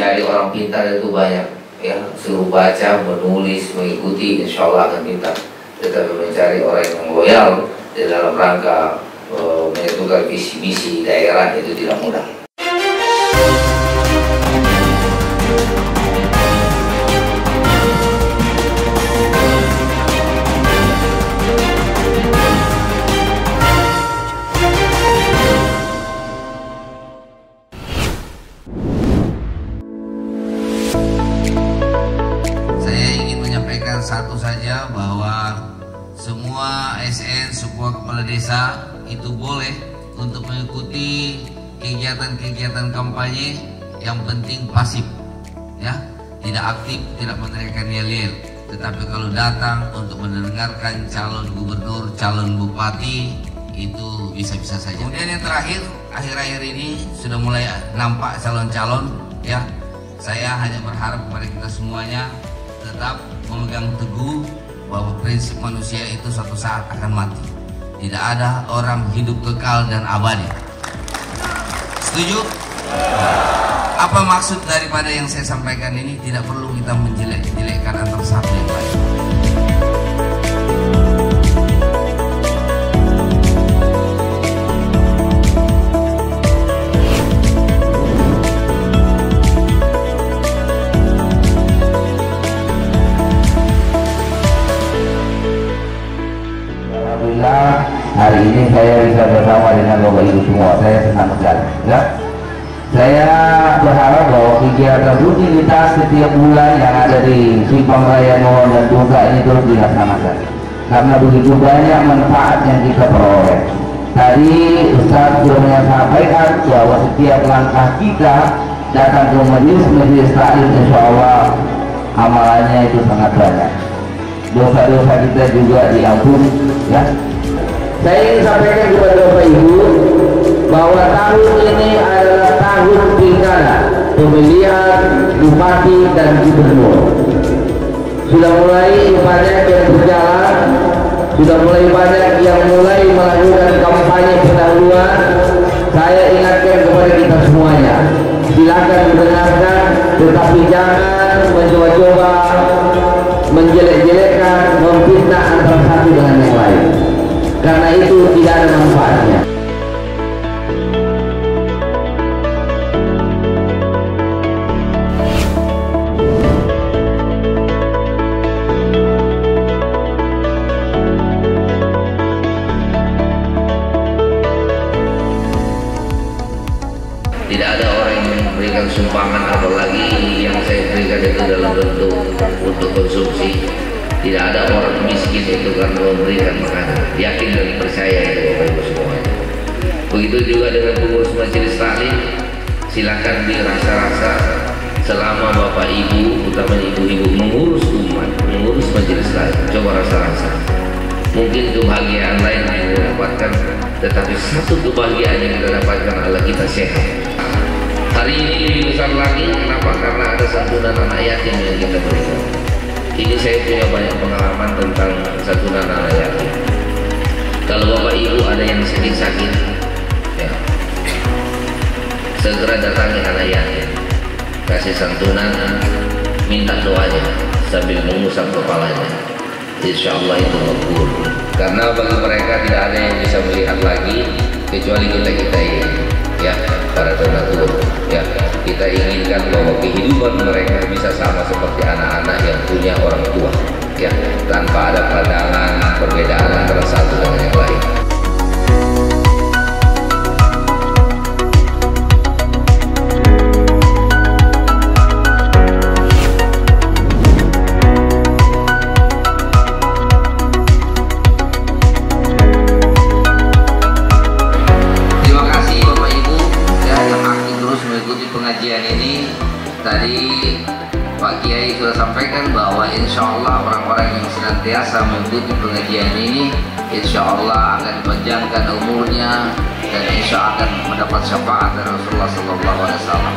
Jadi orang pintar itu banyak, ya, suruh baca, menulis, mengikuti, insya Allah akan pintar. Tetapi mencari orang yang loyal di dalam rangka menentukan visi misi daerah itu tidak mudah. Satu saja, bahwa semua ASN, semua kepala desa itu boleh untuk mengikuti kegiatan-kegiatan kampanye, yang penting pasif, ya, tidak aktif, tidak meneriakan yel-yel. Tetapi kalau datang untuk mendengarkan calon gubernur, calon bupati, itu bisa-bisa saja. Kemudian yang terakhir, akhir-akhir ini sudah mulai nampak calon-calon, ya. Saya hanya berharap kepada kita semuanya tetap memegang teguh bahwa prinsip manusia itu suatu saat akan mati. Tidak ada orang hidup kekal dan abadi. Setuju? Apa maksud daripada yang saya sampaikan ini? Tidak perlu kita menjelek-jelekkan antara satu yang lain. Hari ini saya bisa bersama dengan Bapak Ibu semua, saya senang sekali. Ya? Saya berharap bahwa kegiatan rutinitas setiap bulan yang ada di Simpang Raya Ngon dan Duga ini terus dilaksanakan, karena begitu banyak manfaat yang kita peroleh. Tadi Ustaz sudah menyampaikan bahwa setiap langkah kita datang ke majelis taklim, insya Allah amalannya itu sangat banyak. Dosa-dosa kita juga diampuni, ya. Saya ingin sampaikan kepada Bapak Ibu bahwa tahun ini adalah tahun pilkada pemilihan bupati dan gubernur. Sudah mulai banyak yang berjalan, sudah mulai banyak yang mulai melakukan kampanye pendahuluan. Saya ingatkan kepada kita semuanya, silakan mendengarkan, tetapi jangan mencoba-coba menjelek-jelekkan, memfitnah antara satu dengan yang lain, karena itu tidak ada manfaatnya. Tidak ada orang yang memberikan sumbangan, apalagi yang saya berikan itu dalam bentuk untuk konsumsi. Tidak ada orang miskin itu karena memberikan makanan. Yakin dan percaya itu Bapak Ibu semuanya. Begitu juga dengan pengurus majelis taklim, silakan dirasa-rasa selama Bapak Ibu, utamanya ibu-ibu, mengurus umat, mengurus majelis taklim. Coba rasa-rasa. Mungkin kebahagiaan lain yang kita dapatkan, tetapi satu kebahagiaan yang kita dapatkan adalah kita sehat. Hari ini lebih besar lagi, kenapa? Karena ada santunan anak yatim yang kita berikan. Ini saya punya banyak pengalaman tentang santunan anak yatim. Kalau Bapak Ibu ada yang sakit-sakit, ya, segera datangi anak yatim, kasih santunan, minta doanya sambil mengusap kepalanya. Insya Allah itu makbul. Karena bagi mereka tidak ada yang bisa melihat lagi kecuali kita ini, ya, para donatur. Ya, kita inginkan bahwa kehidupan mereka bisa sama seperti anak-anak yang punya orang tua, ya, tanpa ada pandangan perbedaan antara satu dengan yang lain. Pengajian ini tadi Pak Kiai sudah sampaikan bahwa insya Allah orang-orang yang senantiasa mengikuti pengajian ini insya Allah akan dipanjangkan umurnya dan insya Allah akan mendapat syafaat dari Rasulullah SAW.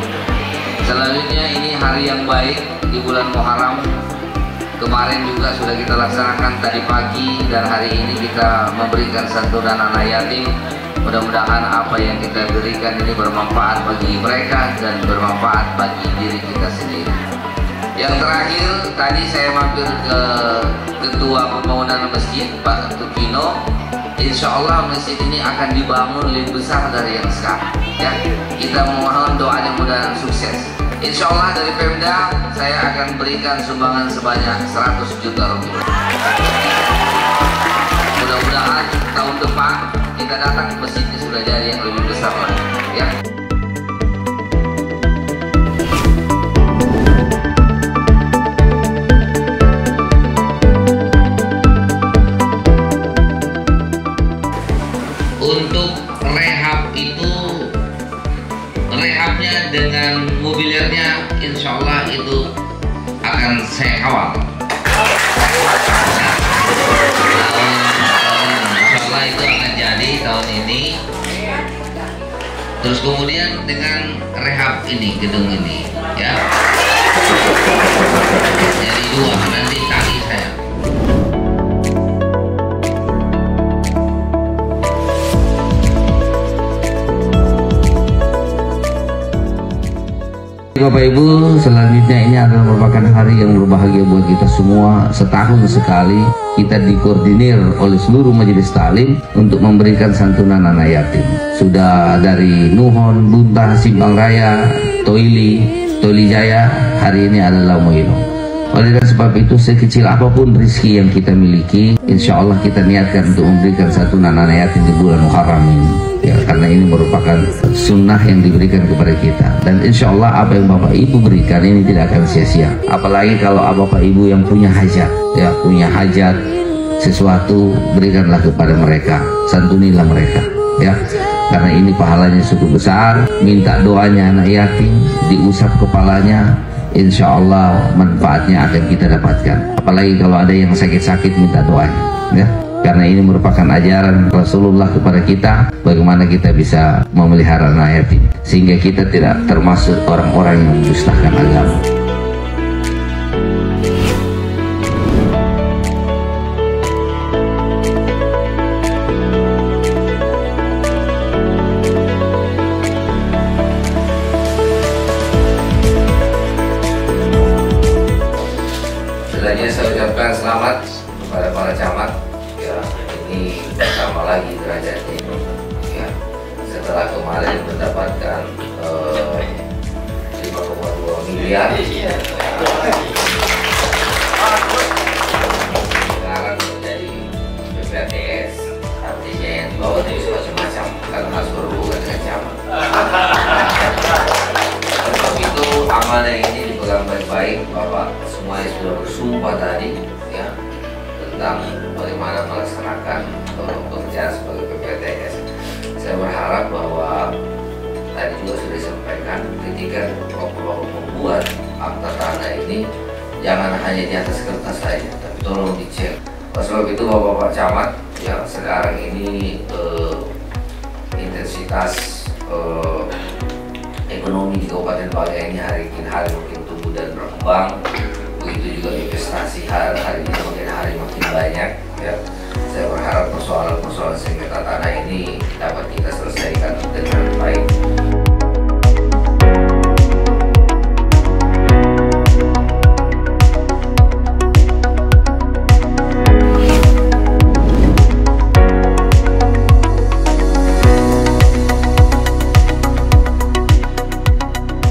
Selanjutnya ini hari yang baik di bulan Muharram. Kemarin juga sudah kita laksanakan tadi pagi, dan hari ini kita memberikan santunan anak yatim. Mudah-mudahan apa yang kita berikan ini bermanfaat bagi mereka dan bermanfaat bagi diri kita Yang terakhir, tadi saya mampir ke Ketua Pembangunan Masjid, Pak Tupino. Insya Allah masjid ini akan dibangun lebih besar dari yang sekarang. Ya, kita mohon doanya mudah-mudahan sukses. Insya Allah dari Pemda saya akan berikan sumbangan sebanyak 100 juta rupiah. Mudah-mudahan tahun depan kita datang ke masjidnya sudah jadi yang lebih besar lagi. Ya. Untuk rehab itu, rehabnya dengan mobiliernya insya Allah itu akan saya kawal. Insya Allah itu akan jadi tahun ini. Terus kemudian dengan rehab ini, gedung ini ya, jadi dua, nanti tagi saya. Bapak Ibu, selanjutnya ini adalah merupakan hari yang berbahagia buat kita semua. Setahun sekali kita dikoordinir oleh seluruh majelis taklim untuk memberikan santunan anak yatim. Sudah dari Nuhon, Buntah, Simpang Raya, Toili Jaya, hari ini adalah Moino. Oleh sebab itu, sekecil apapun rezeki yang kita miliki, insya Allah kita niatkan untuk memberikan santunan anak yatim di bulan Muharram ini. Ya, karena ini merupakan sunnah yang diberikan kepada kita, dan insya Allah apa yang Bapak Ibu berikan ini tidak akan sia-sia. Apalagi kalau Bapak Ibu yang punya hajat, ya punya hajat sesuatu, berikanlah kepada mereka, santunilah mereka, ya. Karena ini pahalanya cukup besar. Minta doanya anak yatim, diusap kepalanya, insya Allah manfaatnya akan kita dapatkan. Apalagi kalau ada yang sakit-sakit, minta doanya, ya. Karena ini merupakan ajaran Rasulullah kepada kita, bagaimana kita bisa memelihara anak yatim, sehingga kita tidak termasuk orang-orang yang mendustakan agama. Selanjutnya saya ucapkan selamat kepada para camat. Ya, ini pertama lagi derajatnya ini. Ya, setelah kemarin mendapatkan 5,2 miliar. Sekarang menjadi PPATS, artinya yang dibawa dari macam-macam karena harus berhubungan dengan camat. Sebab itu amanah ini dipegang baik-baik. Bapak semuanya sudah bersumpah tadi, ya, tentang bagaimana melaksanakan pekerjaan sebagai PPATS. Saya berharap bahwa tadi juga sudah disampaikan, ketika Bapak membuat akta tanah ini jangan hanya di atas kertas saja, tapi tolong dicek. Oleh sebab itu Bapak Camat, yang sekarang ini intensitas ekonomi di Kabupaten Banggai ini hari ke hari makin tumbuh dan berkembang. Begitu juga investasi hari ini makin hari makin banyak, ya. Saya berharap persoalan-persoalan sengketa tanah ini dapat kita selesaikan dengan baik.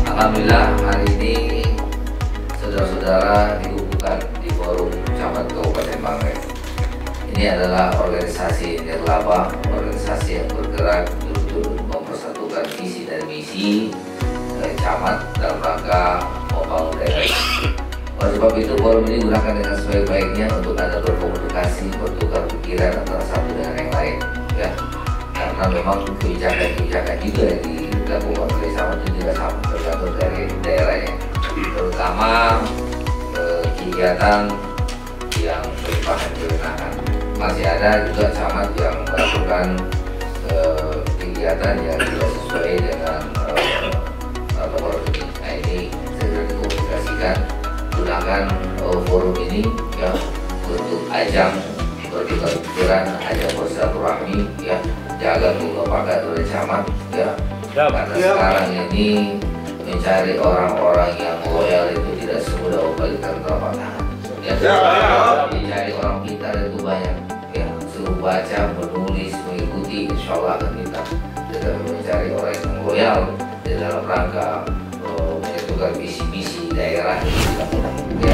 Alhamdulillah hari ini saudara-saudara dikumpulkan di forum camat Kabupaten Banggai. Ini adalah organisasi nirlaba, organisasi yang bergerak untuk mempersatukan visi dan misi camat dalam rangka membangun daerah. Oleh sebab itu forum ini gunakan dengan sebaik-baiknya untuk ada berkomunikasi, bertukar pikiran antara satu dengan yang lain, ya. Karena memang kebijakan-kebijakan juga yang dilakukan oleh camat itu tidak sama, tergantung dari daerahnya. Terutama kegiatan yang merupakan kewenangan. Masih ada juga camat yang melakukan kegiatan yang tidak sesuai dengan protokol ini. Nah, ini segera dikomunikasikan, gunakan forum ini, ya, untuk ajang bertukar pikiran, ajang bersilaturahmi, ya, jaga kekompakan oleh camat, ya. Karena sekarang ini mencari orang-orang yang loyal itu tidak semudah berikan telapak tangan. Ya, dicari orang pintar itu banyak. Ya, suruh baca, menulis, mengikuti, insya Allah akan kita mencari orang yang loyal di dalam rangka menentukan visi-visi daerah yang kita punya. Ya.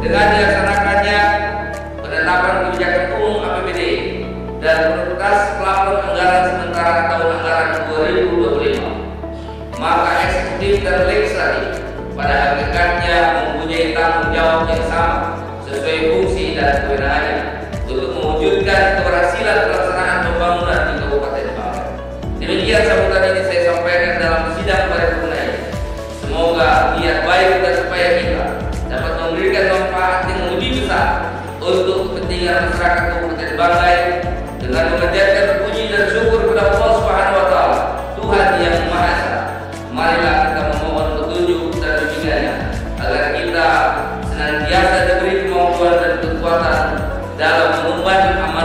Dengan dilaksanakannya penetapan kebijakan umum APBD dan prioritas plafon anggaran sementara tahun anggaran 2025, maka eksekutif dan legislatif pada hakikatnya mempunyai tanggung jawab yang sama sesuai fungsi dan kewenangannya untuk mewujudkan keberhasilan pelaksanaan pembangunan di Kabupaten Bangka. Demikian sambutan ini saya sampaikan dalam sidang paripurna ini. Semoga niat baik dan upaya kita dapat memberikan manfaat yang lebih besar untuk kepentingan masyarakat Kabupaten Banggai dengan mengajarkan puji dan syukur kepada Allah Subhanahu wa taala, Tuhan yang Maha Esa. Marilah kita memohon petunjuk dan bimbingannya agar kita senantiasa diberi kemampuan dan kekuatan dalam mengemban amanah